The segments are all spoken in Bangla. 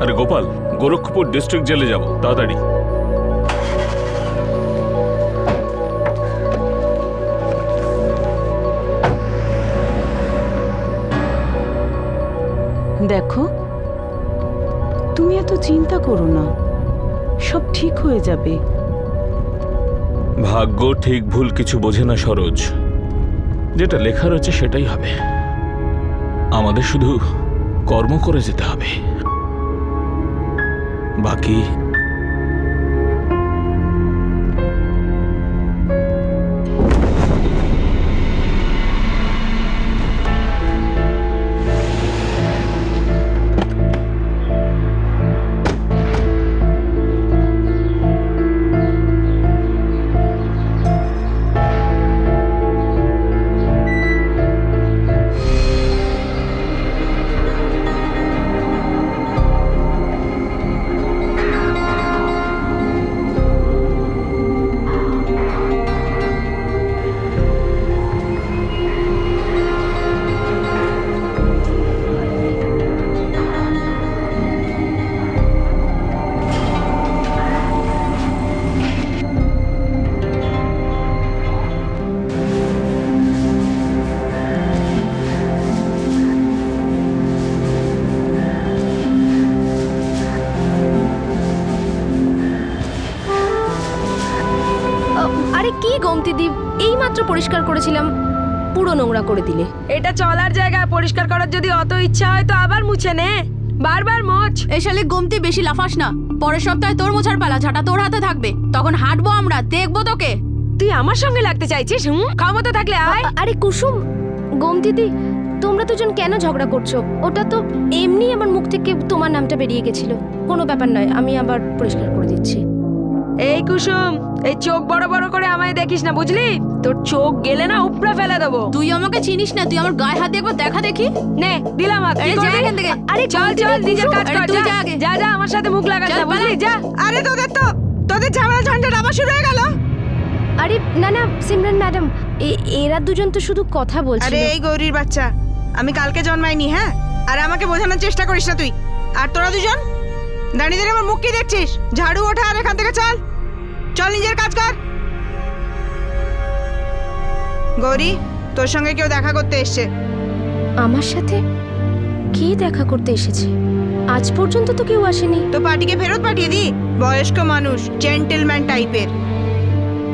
আরে গোপাল, গোরক্ষপুর ডিস্ট্রিক্ট জেলে যাব, তাড়াতাড়ি। দেখো, তুমি এত চিন্তা করো না, সব ঠিক হয়ে যাবে। ভাগ্য ঠিক ভুল কিছু বোঝে না সরোজ, যেটা লেখা রয়েছে সেটাই হবে। আমাদের শুধু কর্ম করে যেতে হবে, বাকি আরে কি গোমতি দ্বীপ, এইমাত্র পরিষ্কার করেছিলাম, পুরো নোংরা করে দিলে। এটা চলার জায়গা, পরিষ্কার করার যদি অত ইচ্ছা হয় তো আবার মুছে নে, বারবার মোছ। এই শালে গোমতি, বেশি লাফাস না। পরের সপ্তাহে তোর মোছার পালা, ঝাঁটা তোর হাতে থাকবে, তখন হাঁটবো আমরা, দেখবো তোকে। তুই আমার সঙ্গে লাগতে চাইছিস? ক্ষমতা থাকলে আয়। আরে কুসুম, গোমতি দি, তোমরা দুজন কেন ঝগড়া করছো? ওটা তো এমনি আমার মুখ থেকে তোমার নামটা বেরিয়ে গেছিল, কোনো ব্যাপার নয়, আমি আবার পরিষ্কার করে দিচ্ছি। এই কুসুম, এই চোখ বড় বড় করে আমায় দেখিস না, বুঝলি? তোর চোখ গেলে না উপড়ে ফেলে দেবো। তুই আমাকে চিনিস না, তুই আমার গায়ে হাত দিয়ে একবার দেখা দেখি। নে দিলাম হাত। আরে কি যা করবি? এখান থেকে। আরে চল চল, নিজের কাজ আরে কর। তুই যা যা আগে। যা, আমার সাথে মুখ লাগাস চল, না, বুঝলি? পালা। যা। আরে তোদের ঝামেলা ঝঞ্ঝাট আবার শুরু হয়ে গেল। আরে না না সিমরান ম্যাডাম, এরা দুজন তো শুধু কথা বলছিল। আরে এই গৌরীর বাচ্চা, আমি কালকে জন্মাইনি, হ্যাঁ? আর আমাকে বোঝানোর চেষ্টা করিস না তুই। আর তোরা দুজন দাঁড়িয়ে দাঁড়িয়ে আমার মুখ কি দেখছিস? ঝাড়ু ওঠা আর এখান থেকে চল চল, নিজের কাজ কর। গৌরী, তোর সঙ্গে কেউ দেখা করতে এসছে। আমার সাথে কি দেখা করতে এসেছে? আজ পর্যন্ত তো কেউ আসেনি। তো পার্টিকে ফেরত পাঠিয়ে দি। বয়স্ক মানুষ, জেন্টেলম্যান টাইপের।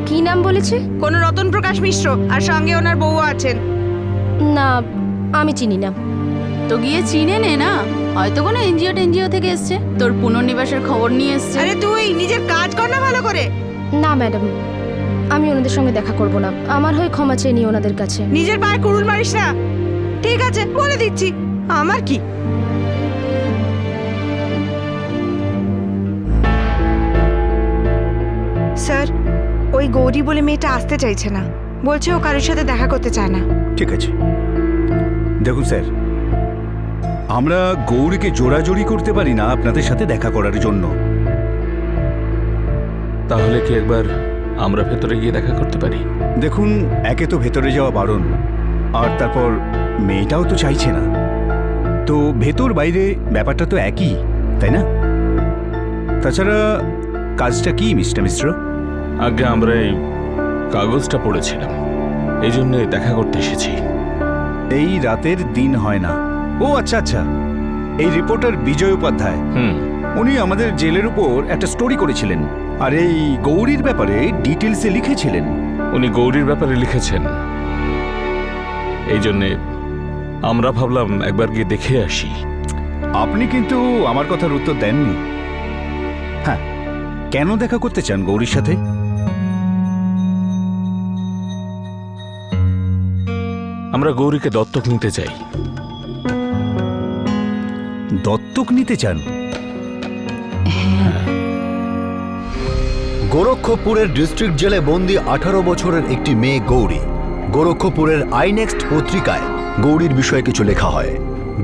কি নাম বলেছে? কোনো রতন প্রকাশ মিশ্র, আর সঙ্গে ওনার বউ আছেন। না, আমি চিনি না। তো গিয়ে চিনে নে না, হয়তো কোনো এনজিও থেকে এসছে, তোর পুনর্নিবাসের খবর নিয়ে এসছে। আরে তুই নিজের কাজ কর না ভালো করে। না ম্যাডাম, আমি ওনাদের সঙ্গে দেখা করব না, আমার হয়ে ক্ষমা চেয়ে নিই ওনাদের কাছে। নিজের পায়ে কুড়ুল মারিস না, ঠিক আছে? বলে দিচ্ছি, আমার কি। স্যার, ওই গৌরী বলে মেয়েটা আসতে চাইছে না, বলছে ও কারোর সাথে দেখা করতে চায় না। ঠিক আছে, দেখুন স্যার, আমরা গৌরীকে জোরাজোরি করতে পারি না আপনাদের সাথে দেখা করার জন্য। তাহলে কি একবার আমরা ভেতরে গিয়ে দেখা করতে পারি? দেখুন, একে তো ভেতরে যাওয়া বারণ, আর তারপর মেয়েটাও তো চাইছে না। তো ভেতর বাইরে ব্যাপারটা তো একই, তাই না? তাছাড়া কাজটা কি মিস্টার মিশ্র? আগে আমরা এই কাগজটা পড়েছিলাম, এই জন্য দেখা করতে এসেছি। এই রাতের দিন হয় না। ও আচ্ছা আচ্ছা, এই রিপোর্টার বিজয় উপাধ্যায়, উনি আমাদের জেলের উপর একটা স্টোরি করেছিলেন, আর এই গৌরীর ব্যাপারে ডিটেলসে লিখেছিলেন। উনি গৌরীর ব্যাপারে লিখেছেন, এই জন্যে আমরা ভাবলাম একবার গিয়ে দেখে আসি। আপনি কিন্তু আমার কথার উত্তর দেননি। হ্যাঁ, কেন দেখা করতে চান গৌরীর সাথে? আমরা গৌরীকে দত্তক নিতে চাই। দত্তক নিতে চান? গোরক্ষপুরের ডিস্ট্রিক্ট জেলে বন্দি 18 বছরের একটি মেয়ে গৌরী। গোরক্ষপুরের আইনেক্সট পত্রিকায় গৌরীর বিষয়ে কিছু লেখা হয়।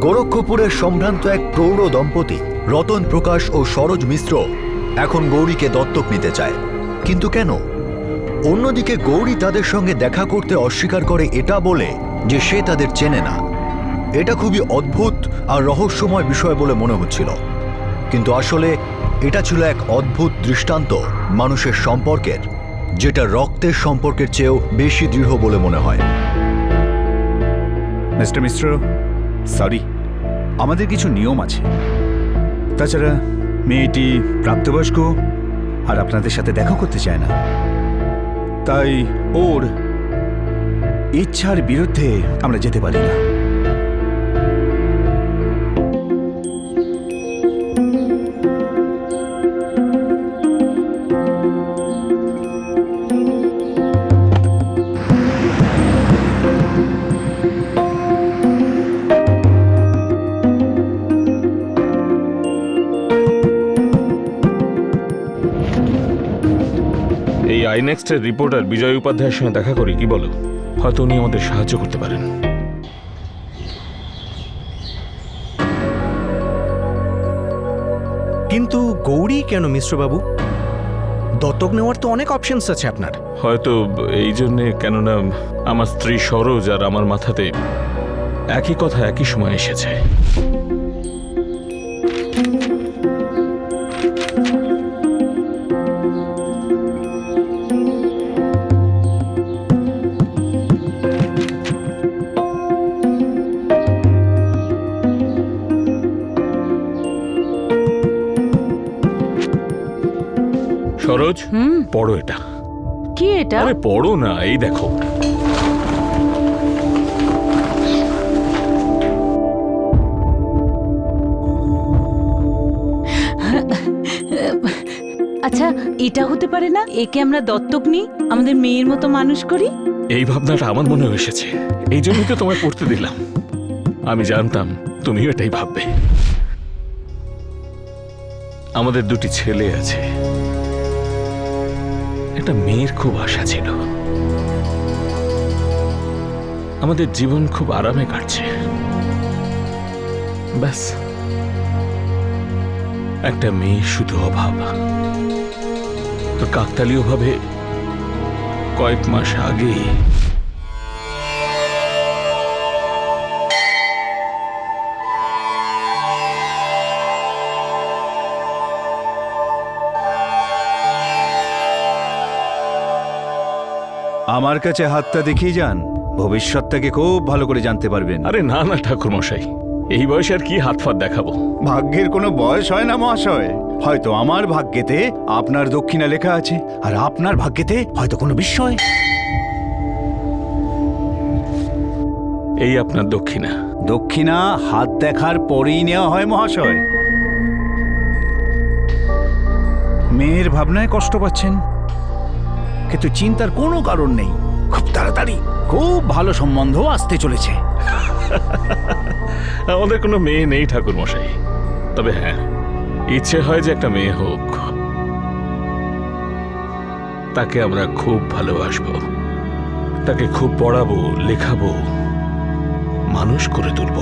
গোরক্ষপুরের সম্ভ্রান্ত এক প্রৌঢ় দম্পতি রতন প্রকাশ ও সরোজ মিশ্র এখন গৌরীকে দত্তক নিতে চায়। কিন্তু কেন? অন্যদিকে গৌরী তাদের সঙ্গে দেখা করতে অস্বীকার করে এটা বলে যে সে তাদের চেনে না। এটা খুবই অদ্ভুত আর রহস্যময় বিষয় বলে মনে হচ্ছিল। কিন্তু আসলে এটা ছিল এক অদ্ভুত দৃষ্টান্ত মানুষের সম্পর্কের, যেটা রক্তের সম্পর্কের চেয়েও বেশি দৃঢ় বলে মনে হয়। মিস্টার মিশ্র, সরি, আমাদের কিছু নিয়ম আছে। তাছাড়া মেয়েটি প্রাপ্তবয়স্ক আর আপনাদের সাথে দেখা করতে চায় না, তাই ওর ইচ্ছার বিরুদ্ধে আমরা যেতে পারি না। এই আইনেক্সটের রিপোর্টার বিজয় উপাধ্যায়ের সঙ্গে দেখা করি, কি বলো? হয়তো উনি আমাদের সাহায্য করতে পারেন। কিন্তু গৌরী কেন মিশ্রবাবু? দত্তক নেওয়ার তো অনেক অপশনস আছে আপনার। হয়তো এই জন্যে, কেননা আমার স্ত্রী সরোজ আর আমার মাথাতে একই কথা একই সময় এসেছে। সরোজ, পড়ো এটা। কি এটা? আরে পড়ো না, এই দেখো। আচ্ছা, এটা হতে পারে না একে আমরা দত্তক নিই, আমাদের মেয়ের মতো মানুষ করি? এই ভাবনাটা আমার মনে এসেছে, এই জন্যই তো তোমায় পড়তে দিলাম। আমি জানতাম তুমিও এটাই ভাববে। আমাদের দুটি ছেলে আছে, একটা মেয়ের খুব আশা ছিল। আমাদের জীবন খুব আরামে কাটছে, ব্যাস একটা মেয়ে শুধু অভাব। তো কাকতালীয় ভাবে কয়েক মাস আগে আমার কাছে হাতটা দেখিয়ে যান, ভবিষ্যৎটাকে খুব ভালো করে জানতে পারবেন। আরে না না ঠাকুর মশাই, এই বয়সে আর কি হাত ফাত দেখাবো? ভাগ্যের কোনো বয়স হয় না মহাশয়। হয়তো আমার ভাগ্যেতে আপনার দক্ষিণা লেখা আছে, আর আপনার ভাগ্যেতে হয়তো কোনো বিস্ময়। এই আপনার দক্ষিণা। দক্ষিণা হাত দেখার পরেই নেওয়া হয় মহাশয়। মেয়ের ভাবনায় কষ্ট পাচ্ছেন, কিন্তু চিন্তার কোনো কারণ নেই। খুব তাড়াতাড়ি খুব ভালো সম্বন্ধ আসতে চলেছে। আমাদের কোনো মেয়ে নেই ঠাকুর মশাই, তবে হ্যাঁ, ইচ্ছে হয় যে একটা মেয়ে হোক। তাকে আমরা খুব ভালোবাসবো, তাকে খুব পড়াবো, লেখাবো, মানুষ করে তুলব।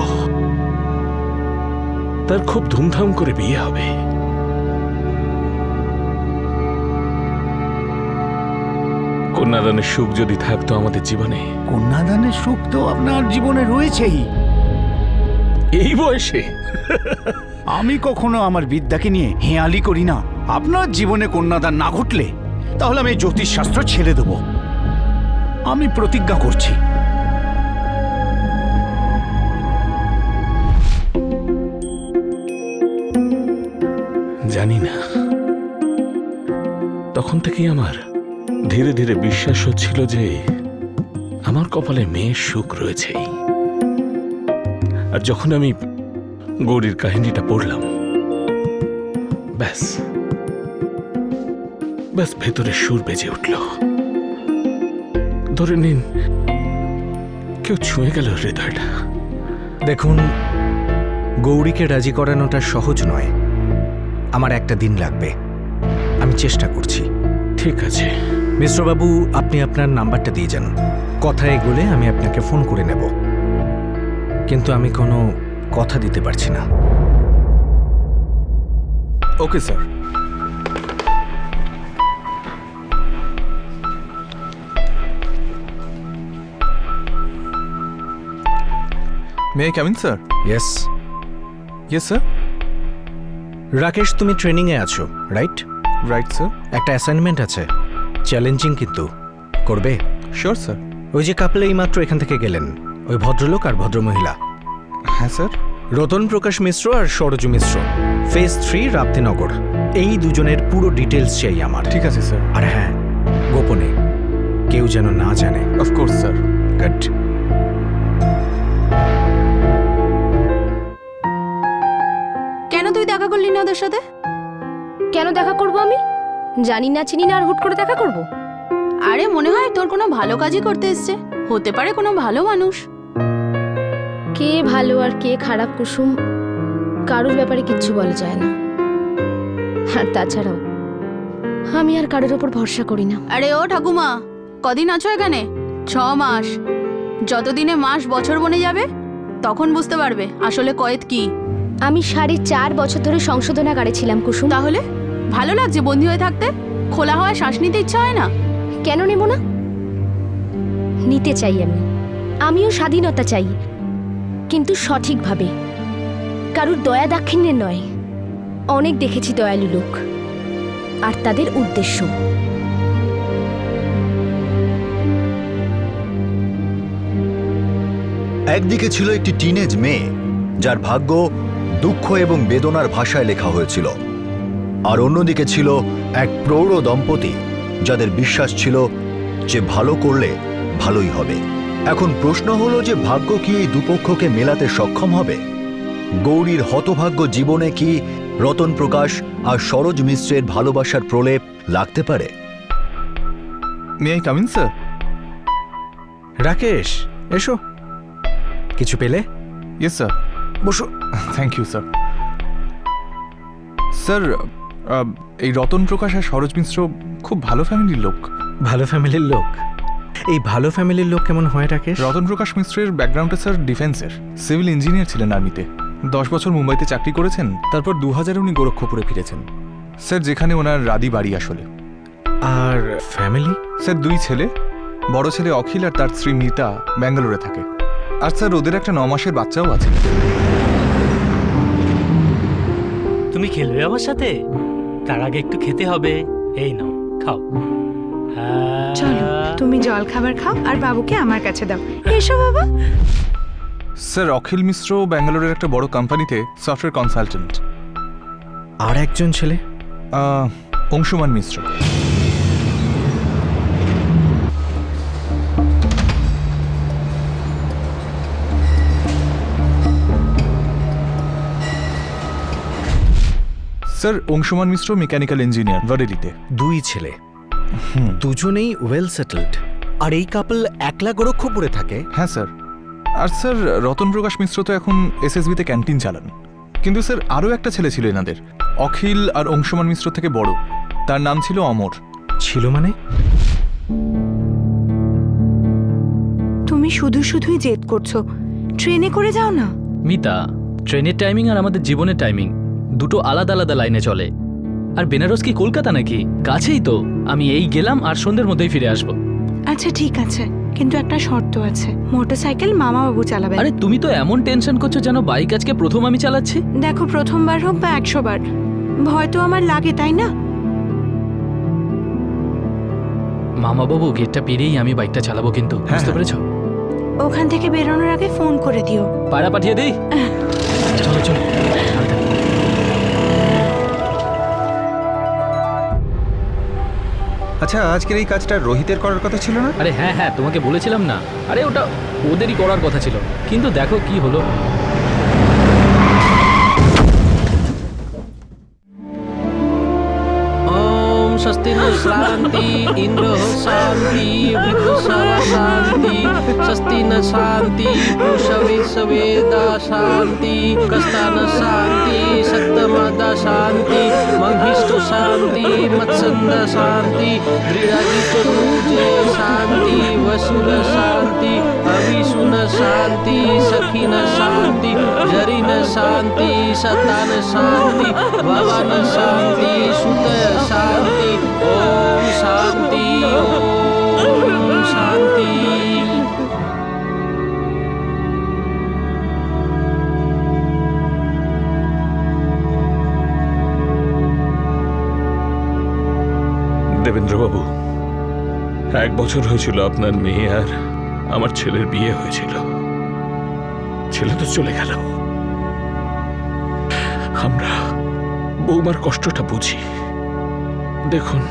তার খুব ধুমধাম করে বিয়ে হবে। কন্যাদানের সুখ যদি থাকতো আমাদের জীবনে। কন্যাদানের সুখ তো আপনার জীবনে রয়েছেই। এই বয়সে আমি কখনো আমার বিদ্যাকে নিয়ে হেঁয়ালি করি না। আপনার জীবনে কন্যাদান না ঘটলে তাহলে আমি জ্যোতিষশাস্ত্র ছেড়ে দেব। আমি প্রতিজ্ঞা করছি। জানি না, তখন থেকেই আমার ধীরে ধীরে বিশ্বাস হচ্ছিল যে আমার কপালে মেয়ের সুখ রয়েছেই। আর যখন আমি গৌরীর কাহিনীটা পড়লাম, ব্যাস ব্যাস ভেতরে সুর বেজে উঠল। ধরে নিন কেউ ছুঁয়ে গেল হৃদয়টা। দেখুন, গৌরীকে রাজি করানোটা সহজ নয়। আমার একটা দিন লাগবে, আমি চেষ্টা করছি। ঠিক আছে মিশ্রবাবু, আপনি আপনার নাম্বারটা দিয়ে যান। কথা এগোলে আমি আপনাকে ফোন করে নেব, কিন্তু আমি কোনো কথা দিতে পারছি না। Okay sir. May I come in, sir? Yes. Yes, sir. Rakesh, তুমি ট্রেনিংয়ে আছো, রাইট? Right sir. একটা অ্যাসাইনমেন্ট আছে, চ্যালেঞ্জিং কিন্তু। করবে? Sure sir. ওই যে কাপল এইমাত্র এখান থেকে গেলেন, ওই ভদ্রলোক আর ভদ্রমহিলা, হ্যাঁ স্যার। রতন প্রকাশ মিশ্র আর সরজু মিশ্র, ফেজ 3 রাপ্তিনগর। এই দুজনের পুরো ডিটেলস চাই আমার। ঠিক আছে স্যার। আর হ্যাঁ, গোপনে, কেউ যেন না জানে। Of course sir. গুড। কেন তুই দেখা করলি না ওদের সাথে? কেন দেখা করব আমি? জানি না চিনি না আর হুট করে দেখা করব? আরে মনে হয় তোর কোনো ভালো কাজই করতে এসছে, হতে পারে কোনো ভালো মানুষ। কে ভালো আর কে খারাপ কুসুম, কারোর ব্যাপারে কিচ্ছু বলা যায় না। আর তাছাড়াও আমি আর কারোর ওপর ভরসা করি না। আরে ও ঠাকুমা, কদিন আছো এখানে? 6 মাস। যতদিনে মাস বছর বনে যাবে তখন বুঝতে পারবে আসলে কয়েদ কি। আমি 4.5 বছর ধরে সংশোধনাগারে ছিলাম কুসুম। তাহলে ভালো লাগছে বন্দি হয়ে থাকতে? খোলা হওয়া শ্বাস নিতে ইচ্ছা হয় না? কেন নেব না? নিতে চাই আমিও স্বাধীনতা চাই, কিন্তু সঠিকভাবে, কারুর দয়া দাক্ষিণ্যের নয়। অনেক দেখেছি দয়ালু লোক আর তাদের উদ্দেশ্য। একদিকে ছিল একটি টিনেজ মেয়ে যার ভাগ্য দুঃখ এবং বেদনার ভাষায় লেখা হয়েছিল, আর অন্যদিকে ছিল এক প্রৌঢ় দম্পতি যাদের বিশ্বাস ছিল যে ভালো করলে ভালোই হবে। এখন প্রশ্ন হলো যে ভাগ্য কি এই দুপক্ষকে মেলাতে সক্ষম হবে? গৌরীর হতভাগ্য জীবনে কি রতন প্রকাশ আর সরোজ মিশ্রের ভালোবাসার প্রলেপ লাগতে পারে? May I come in sir? Rakesh, এসো। কিছু পেলে? Yes sir. বসো। Thank you sir. স্যার, এই রতন প্রকাশ আর সরোজ মিশ্র খুব ভালো ফ্যামিলির লোক। ভালো ফ্যামিলির লোক? এই ভালো ফ্যামিলির লোক কেমন হয় রাকেশ? রতন প্রকাশ মিশ্রের ব্যাকগ্রাউন্ডে স্যার ডিফেন্সের, সিভিল ইঞ্জিনিয়ার ছিলেন আর্মিতে। 10 বছর মুম্বাইতে চাকরি করেছেন, তারপর 2000-এ উনি গোরক্ষপুরে ফিরেছেন স্যার, যেখানে ওনার রাদি বাড়ি আসলে। আর ফ্যামিলি? স্যার 2 ছেলে, বড় ছেলে অখিল আর তার স্ত্রী মিতা ব্যাঙ্গালোরে থাকে। আর স্যার ওদের একটা 9 মাসের বাচ্চাও আছে। তুমি খেলবে আমার সাথে? তার আগে একটু খেতে হবে। এই নাও, খাও। চলো, তুমি জল খাবার খাও আর বাবুকে আমার কাছে দাও। এসো বাবা। স্যার অখিল মিশ্র ব্যাঙ্গালোরের একটা বড় কোম্পানিতে সফটওয়্যার কনসালটেন্ট। আর একজন ছেলে? অংশুমান মিশ্র। স্যার অংশুমান মিশ্র মেকানিক্যাল ইঞ্জিনিয়ার, ভারেলিতে। 2 ছেলে, দুজনেই ওয়েল সেটেলড। আর এই কাপল একলা গোরক্ষপুরে থাকে? হ্যাঁ স্যার। আর স্যার রতন প্রকাশ মিশ্র তো এখন এসএসবিতে ক্যান্টিন চালান। কিন্তু স্যার আরও একটা ছেলে ছিল এনাদের, অখিল আর অংশুমান মিশ্র থেকে বড়, তার নাম ছিল অমর। ছিল মানে? তুমি শুধু শুধুই জেদ করছো, ট্রেনে করে যাও না। মিতা, ট্রেনের টাইমিং আর আমাদের জীবনের টাইমিং দুটো আলাদা আলাদা লাইনে চলে। আর বেনারস কি কলকাতা নাকি? কাছেই তো। আমি এই গেলাম আর সন্ধ্যের মধ্যেই ফিরে আসবো। আচ্ছা ঠিক আছে, কিন্তু একটা শর্ত আছে, মোটরসাইকেল মামা বাবু চালাবে। আরে তুমি তো এমন টেনশন করছো যেন বাইক আজকে প্রথম আমি চালাচ্ছি। দেখো, প্রথমবার হোক বা 100 বার, ভয় তো আমার লাগে, তাই না? মামা বাবু গেটটা পেরিয়েই আমি বাইকটা চালাবো, কিন্তু বুঝতে পেরেছো? ওখান থেকে বেরোনোর আগে ফোন করে দিও। পায়রা পাঠিয়ে দেই। চলো চলো। আচ্ছা, আজকের এই কাজটা রোহিতের করার কথা ছিল না? আরে হ্যাঁ হ্যাঁ, তোমাকে বলেছিলাম না? আরে ওটা ওদেরই করার কথা ছিল, কিন্তু দেখো কি হলো। ওম স্বস্তি ন শান্তি ইন্দ্র শান্তি বৃদ্ধ শান্তি স্বস্তি ন শান্তি পুষবেদা শান্তি কস্তান শান্তি সপ্তমদা শান্তি মহিষ্ঠ শান্তি মৎসন্দ শান্তি দৃঢ়জিতুজে শান্তি वसुन शांति अविसुन शांति सखीन शांति जरिन शांति सतान शांति भवन शांति सुतय शांति ओम शांति ओम शांति। দেবেন্দ্রবাবু, 1 বছর হয়েছিল আপনার মেয়ে আর আমার ছেলের বিয়ে হয়েছিল। ছেলে তো চলে গেল। আমরা বৌমার কষ্টটা বুঝি। দেখুন,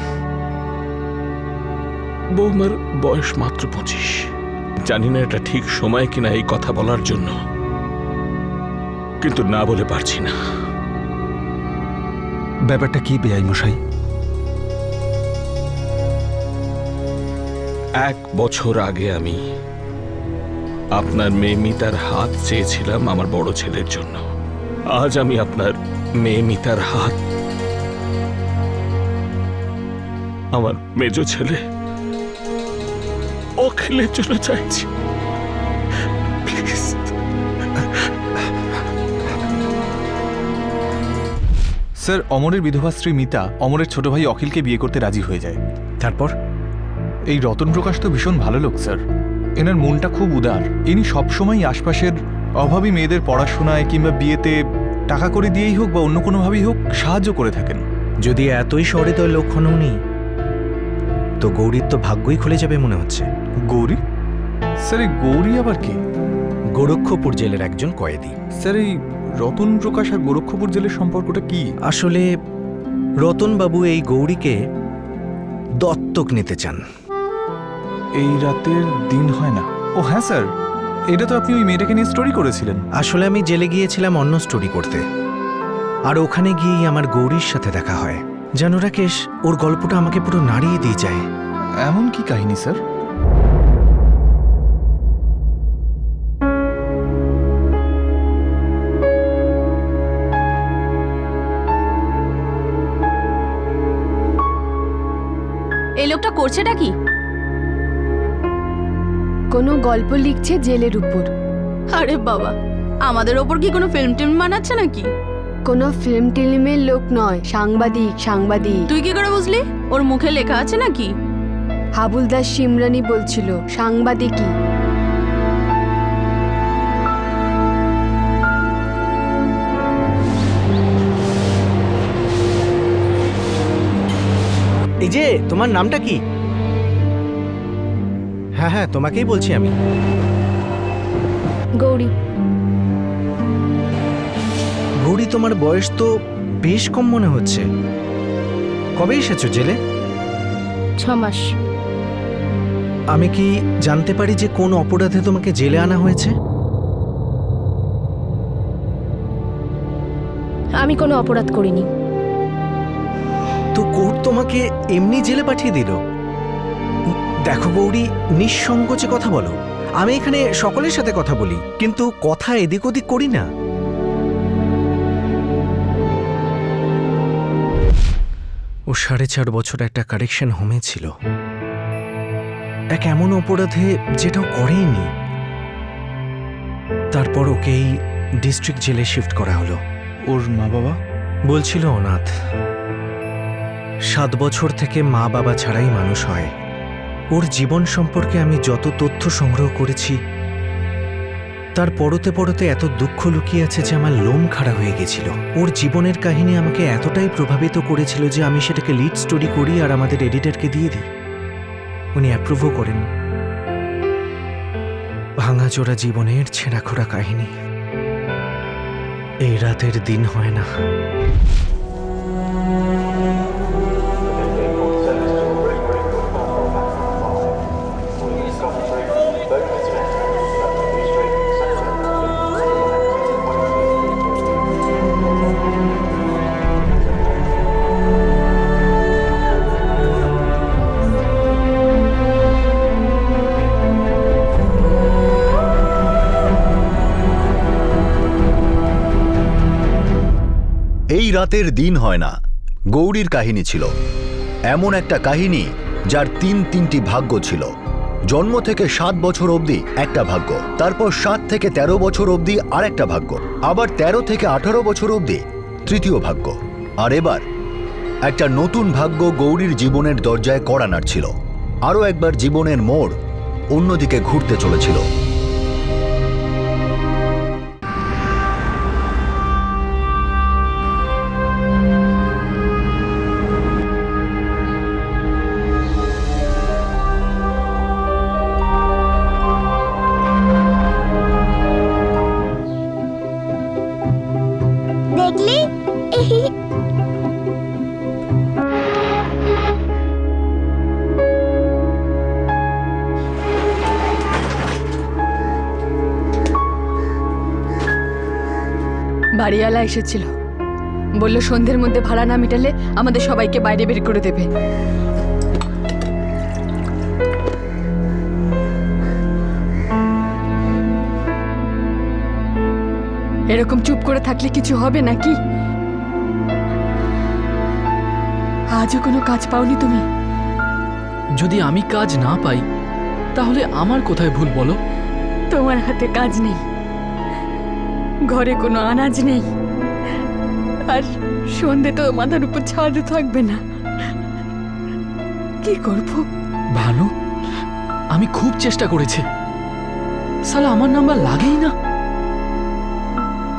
বৌমার বয়স মাত্র 25। জানি না এটা ঠিক সময় কিনা এই কথা বলার জন্য, কিন্তু না বলে পারছি না। ব্যাপারটা কি বেআই মশাই? 1 বছর আগে আমি আপনার মেয়ে মিতার হাত চেয়েছিলাম আমার বড় ছেলের জন্য। আজ আমি আপনার মেয়ে মিতার হাত আমার মেজ ছেলে অখিলের জন্য চাইছি। প্লিজ। স্যার, অমরের বিধবা স্ত্রী মিতা অমরের ছোট ভাই অখিলকে বিয়ে করতে রাজি হয়ে যায়। তারপর? এই রতন প্রকাশ তো ভীষণ ভালো লোক স্যার। এনার মনটা খুব উদার। ইনি সবসময় আশপাশের অভাবী মেয়েদের পড়াশোনায় কিংবা বিয়েতে টাকা করে দিয়েই হোক বা অন্য কোনোভাবেই হোক সাহায্য করে থাকেন। যদি এতই সহৃদয় লক্ষণ উনি, তো গৌরীর তো ভাগ্যই খুলে যাবে মনে হচ্ছে। গৌরী? স্যার, এই গৌরী আবার কে? গোরক্ষপুর জেলের একজন কয়েদি। স্যার, এই রতন প্রকাশ আর গোরক্ষপুর জেলের সম্পর্কটা কি? আসলে রতনবাবু এই গৌরীকে দত্তক নিতে চান। এই রাতের দিন হয় না? ও হ্যাঁ স্যার, এটা তো আপনি ওই মেয়েটাকে নিয়ে স্টোরি করেছিলেন। আসলে আমি জেলে গিয়েছিলাম অন্য স্টোরি করতে, আর ওখানে গিয়েই আমার গৌরীর সাথে দেখা হয়। জানো রাকেশ, ওর গল্পটা আমাকে পুরো নাড়িয়ে দিয়ে যায়। এমন কি কাহিনী স্যার? এই লোকটা করছেটা কি? কোনো গল্প লিখছে জেলের উপর। আরে বাবা, আমাদের ওপর কি কোনো ফিল্ম টিম বানাচ্ছে নাকি? কোনো ফিল্ম টিলিমের লোক নয়, সাংবাদিক। তুই কি করে বুঝলি? ওর মুখে লেখা আছে নাকি? হাবুলদার সিমরানি বলছিল সাংবাদিকই। এই যে, তোমার নামটা কি? হ্যাঁ হ্যাঁ, তোমাকেই বলছি আমি। গৌরী। গৌরী, তোমার বয়স তো বেশ কম মনে হচ্ছে। কবে এসেছো জেলে? 6 মাস। আমি কি জানতে পারি যে কোন অপরাধে তোমাকে জেলে আনা হয়েছে? আমি কোনো অপরাধ করিনি। তো কোর্ট তোমাকে এমনি জেলে পাঠিয়ে দিল? দেখো গৌরী, নিঃসংকোচে কথা বলো। আমি এখানে সকলের সাথে কথা বলি, কিন্তু কথা এদিক ওদিক করি না। ও 4.5 বছর একটা কারেকশন হোমে ছিল, এক এমন অপরাধে যেটাও করেইনি। তারপর ওকে এই ডিস্ট্রিক্ট জেলে শিফট করা হলো। ওর মা বাবা? বলছিল অনাথ। 7 বছর থেকে মা বাবা ছাড়াই মানুষ হয়। ওর জীবন সম্পর্কে আমি যত তথ্য সংগ্রহ করেছি, তার পরতে পরতে এত দুঃখ লুকিয়ে আছে যে আমার লোম খাড়া হয়ে গেছিল। ওর জীবনের কাহিনী আমাকে এতটাই প্রভাবিত করেছিল যে আমি সেটাকে লিড স্টোরি করি আর আমাদের এডিটরকে দিয়ে দিই। উনি অ্যাপ্রুভও করেন। ভাঙাচোরা জীবনের ছেঁড়াখোড়া কাহিনী। এই রাতের দিন হয় না। এই রাতের দিন হয় না গৌরীর কাহিনী ছিল এমন একটা কাহিনী যার তিনটি ভাগ্য ছিল। জন্ম থেকে 7 বছর অবধি একটা ভাগ্য, তারপর 7 থেকে 13 বছর অবধি আরেকটা ভাগ্য, আবার 13 থেকে 18 বছর অবধি তৃতীয় ভাগ্য। আর এবার একটা নতুন ভাগ্য গৌরীর জীবনের দরজায় কড়া নাড়ছিল। আরও একবার জীবনের মোড় অন্যদিকে ঘুরতে চলেছিল। বাড়িওয়ালা এসেছিল, বলল সন্ধ্যের মধ্যে ভাড়া না মেটালে আমাদের সবাইকে বাইরে বের করে দেবে। এরকম চুপ করে থাকলে কিছু হবে নাকি? আজও কোনো কাজ পাওনি তুমি? যদি আমি কাজ না পাই তাহলে আমার কোথায় ভুল বলো? তোমার হাতে কাজ নেই, ঘরে কোনো আনাজ নেই, আর সন্ধে তো মাথার উপর ছাদও থাকবে না। কি করব? ভানু, আমি খুব চেষ্টা করেছি, সালা আমার নাম্বার লাগেই না।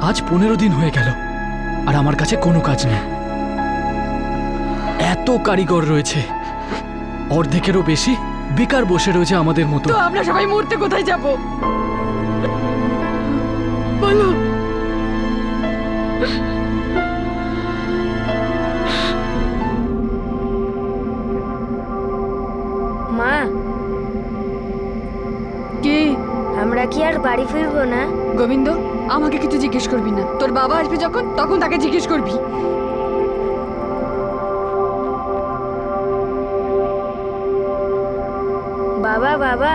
আজ 15 দিন হয়ে গেল আর আমার কাছে কোনো কাজ নেই। এত কারিগর রয়েছে, অর্ধেকেরও বেশি বেকার বসে রয়েছে আমাদের মতো। তো আমরা সবাই মরতে কোথায় যাব বলো? মা, কি? আমরা কি আর বাড়ি ফিরবো না? গোবিন্দ, আমাকে কিছু জিজ্ঞেস করবি না। তোর বাবা আসবে যখন, তখন তাকে জিজ্ঞেস করবি। বাবা বাবা,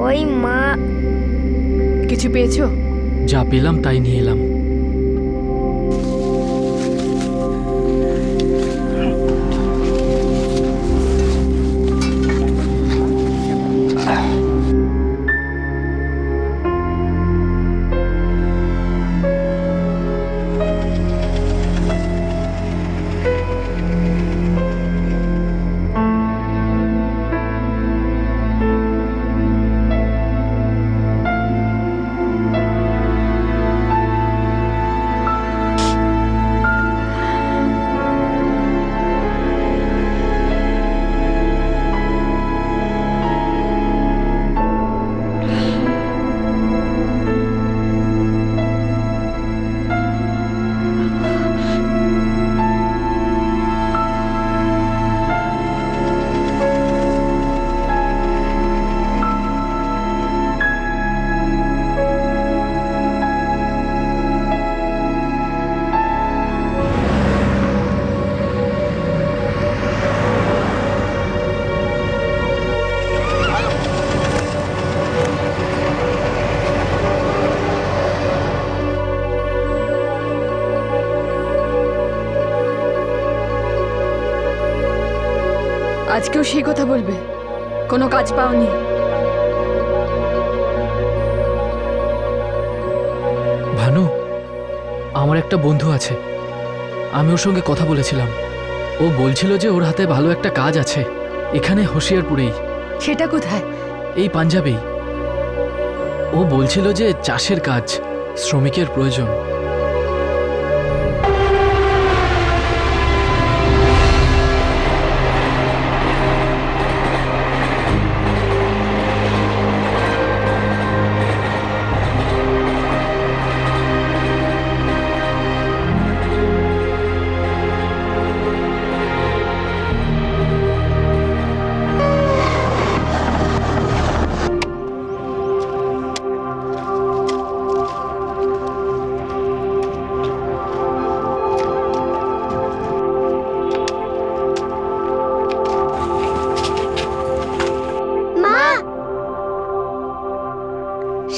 ওই মা। কিছু পেয়েছো? যা পেলাম তাই নিয়ে এলাম। আজকেও সেই কথা বলবে? কোনো কাজ পাওনি? ভানু, আমার একটা বন্ধু আছে, আমি ওর সঙ্গে কথা বলেছিলাম। ও বলছিল যে ওর হাতে ভালো একটা কাজ আছে, এখানে হোশিয়ারপুরেই। সেটা কোথায়? এই পাঞ্জাবেই। ও বলছিল যে চাষের কাজ, শ্রমিকের প্রয়োজন।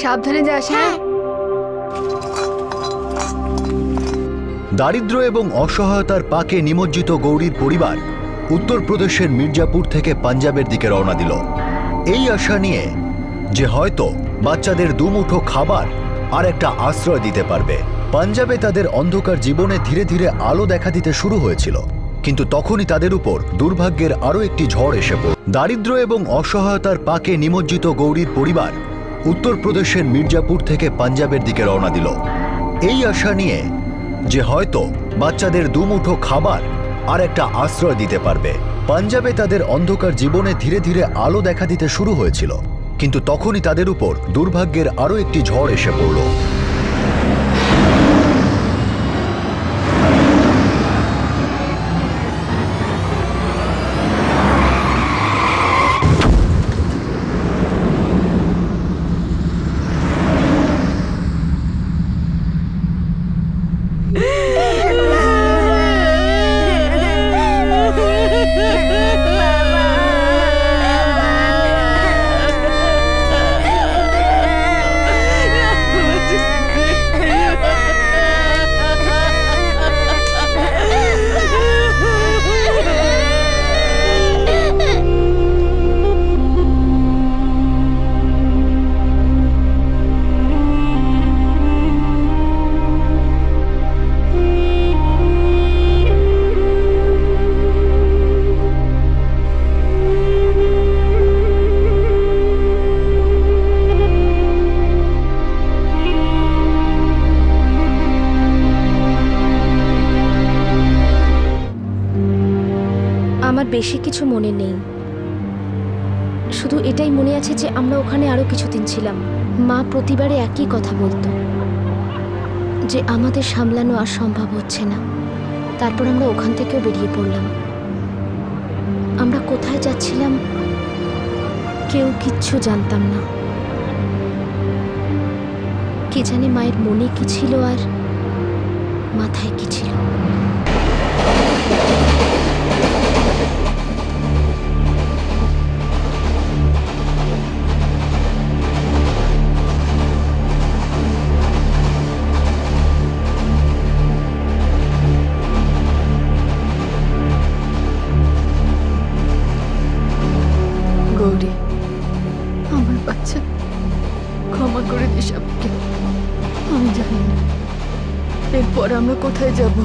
সাবধানে যাস। হ্যাঁ, দারিদ্র্য এবং অসহায়তার পাকে নিমজ্জিত গৌরীর পরিবার উত্তরপ্রদেশের মির্জাপুর থেকে পাঞ্জাবের দিকে রওনা দিল, এই আশা নিয়ে যে হয়তো বাচ্চাদের দুমুঠো খাবার আর একটা আশ্রয় দিতে পারবে। পাঞ্জাবে তাদের অন্ধকার জীবনে ধীরে ধীরে আলো দেখা দিতে শুরু হয়েছিল, কিন্তু তখনই তাদের উপর দুর্ভাগ্যের আরও একটি ঝড় এসে পড়ল। দারিদ্র্য এবং অসহায়তার পাকে নিমজ্জিত গৌরীর পরিবার উত্তরপ্রদেশের মির্জাপুর থেকে পাঞ্জাবের দিকে রওনা দিল, এই আশা নিয়ে যে হয়তো বাচ্চাদের দুমুঠো খাবার আর একটা আশ্রয় দিতে পারবে। পাঞ্জাবে তাদের অন্ধকার জীবনে ধীরে ধীরে আলো দেখা দিতে শুরু হয়েছিল, কিন্তু তখনই তাদের উপর দুর্ভাগ্যের আরও একটি ঝড় এসে পড়ল। বেশি কিছু মনে নেই, শুধু এটাই মনে আছে যে আমরা ওখানে আরো কিছুদিন ছিলাম। মা প্রতিবারে একই কথা বলতো যে আমাদের সামলানো আর সম্ভব হচ্ছে না। তারপর আমরা ওখান থেকেও বেরিয়ে পড়লাম। আমরা কোথায় যাচ্ছিলাম কেউ কিচ্ছু জানতাম না। কে জানে মায়ের মনে কি ছিল আর মাথায় কি ছিল। গৌরী, আমার বাচ্চা, ক্ষমা করে দিস আমাকে। আমি জানি না এরপর আমরা কোথায় যাব।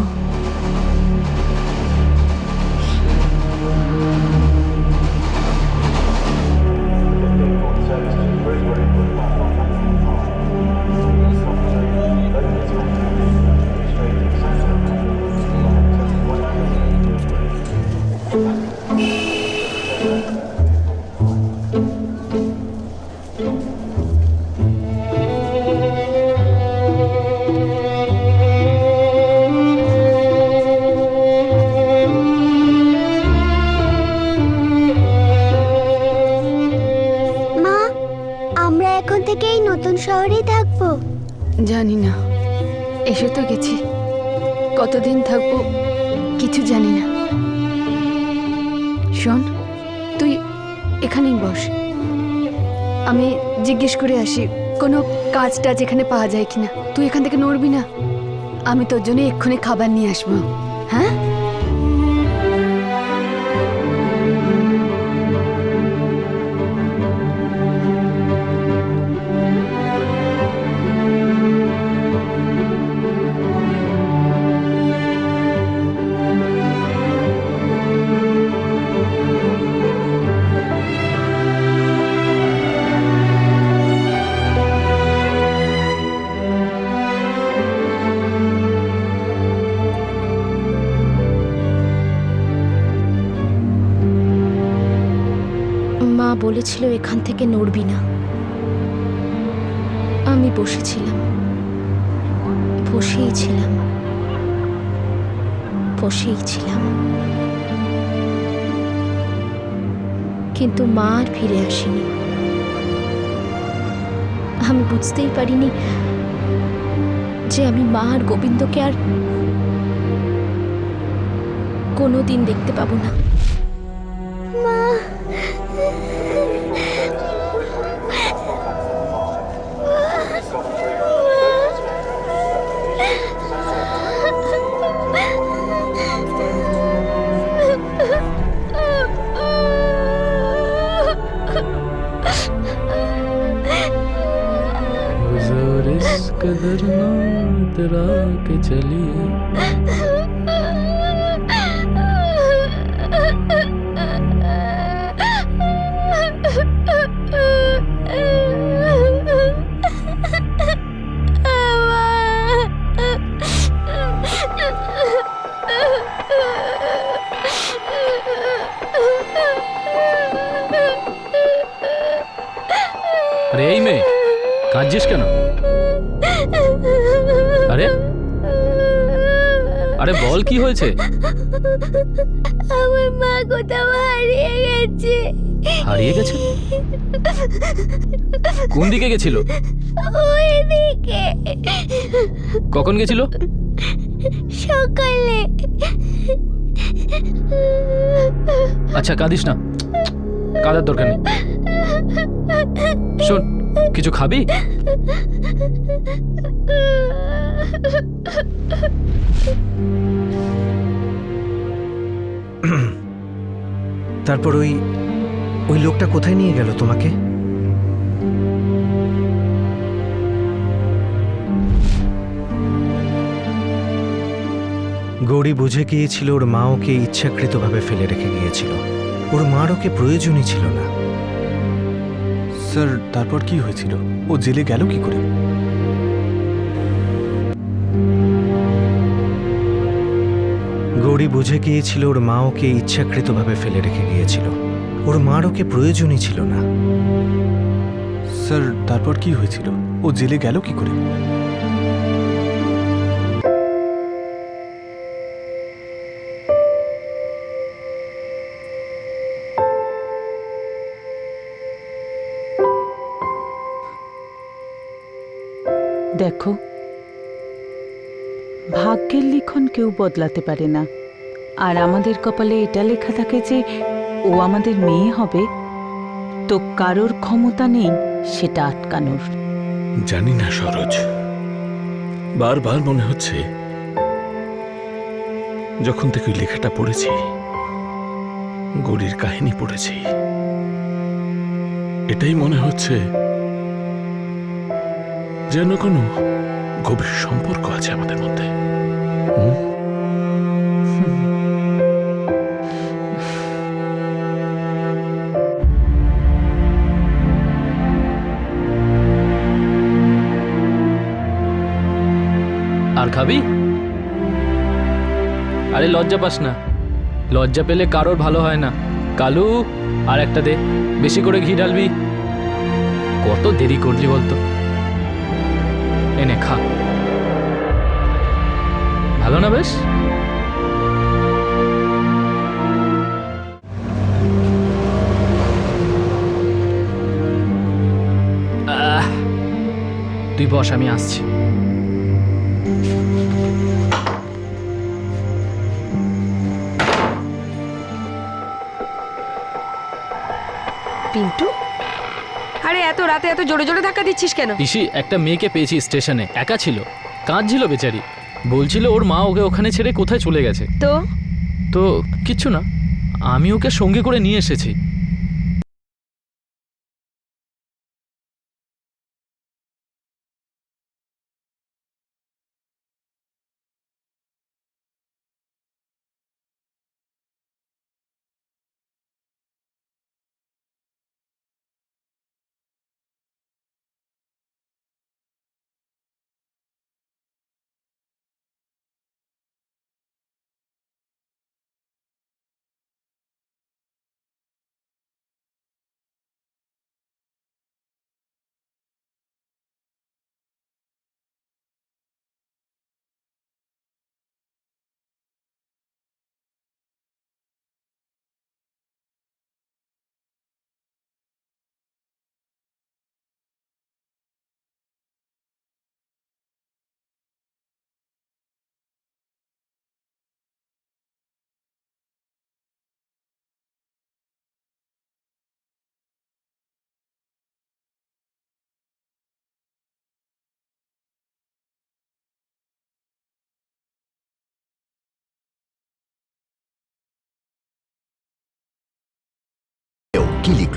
মা, আমরা এখন থেকে এই নতুন শহরেই থাকবো। জানি না, এসে তো গেছি, কতদিন থাকবো কিছু জানি না। শোন, তুই এখানেই বস, আমি জিজ্ঞেস করে আসি কোনো কাজটা যেখানে পাওয়া যায় কিনা। তুই এখান থেকে নড়বি না, আমি তোর জন্য এক্ষুনি খাবার নিয়ে আসবো। হ্যাঁ, মা বলেছিল এখান থেকে নড়বি না। আমি বসেছিলাম, বসেই ছিলাম, বসেই ছিলাম, কিন্তু মা আর ফিরে আসেনি। আমি বুঝতেই পারিনি যে আমি মা আর গোবিন্দকে আর কোনোদিন দেখতে পাবো না। कदर ना तेरा के चलिए আরে এই মেয়ে, কাঁদছিস কেন? আরে আরে বল, কি হয়েছে? আমার মা কোথাও হারিয়ে গেছে। হারিয়ে গেছে? কোন দিকে গেছিল? ওইদিকে। কখন গেছিল? সকালে। আচ্ছা কাঁদিস না, কাঁদার দরকার নেই। শোন, কিছু খাবি? তারপর ওই লোকটা কোথায় নিয়ে গেল তোমাকে? গৌরী বুঝে গিয়েছিল ওর মা ওকে ইচ্ছাকৃতভাবে ফেলে রেখে গিয়েছিল। ওর মার ওকে প্রয়োজনই ছিল না। স্যার, তারপর কি হয়েছিল? ও জেলে গেল কি করে? গৌরী বুঝে গিয়েছিল ওর মা ওকে ইচ্ছাকৃতভাবে ফেলে রেখে গিয়েছিল। ওর মার ওকে প্রয়োজনই ছিল না। স্যার তারপর কি হয়েছিল? ও জেলে গেল কি করে? দেখো, ভাগ্যের লিখন কেউ বদলাতে পারে না। আর আমাদের কপালে এটা লেখা থাকে যে ও আমাদের মেয়ে হবে, তো কারোর ক্ষমতা নেই সেটা আটকানোর। জানি না সরোজ, বারবার মনে হচ্ছে যখন থেকে ওই লেখাটা পড়েছি, গৌরীর কাহিনী পড়েছি, এটাই মনে হচ্ছে যেন কোনো গভীর সম্পর্ক আছে আমাদের মধ্যে। আর খাবি? আরে লজ্জা পাস না, লজ্জা পেলে কারোর ভালো হয় না। কালু, আর একটা দে, বেশি করে ঘি ঢালবি। কত দেরি করলি বলতো? এনে খা। ভালো না বেশ? তুই বস, আমি আসছি। পিন্টু, আরে এত রাতে এত জোরে জোরে ধাক্কা দিচ্ছিস কেন? পিসি, একটা মেয়েকে পেয়েছি স্টেশনে, একা ছিল, কাঁদছিল বেচারি। বলছিল ওর মা ওকে ওখানে ছেড়ে কোথায় চলে গেছে। তো কিচ্ছু না, আমি ওকে সঙ্গে করে নিয়ে এসেছি। কি লিখল?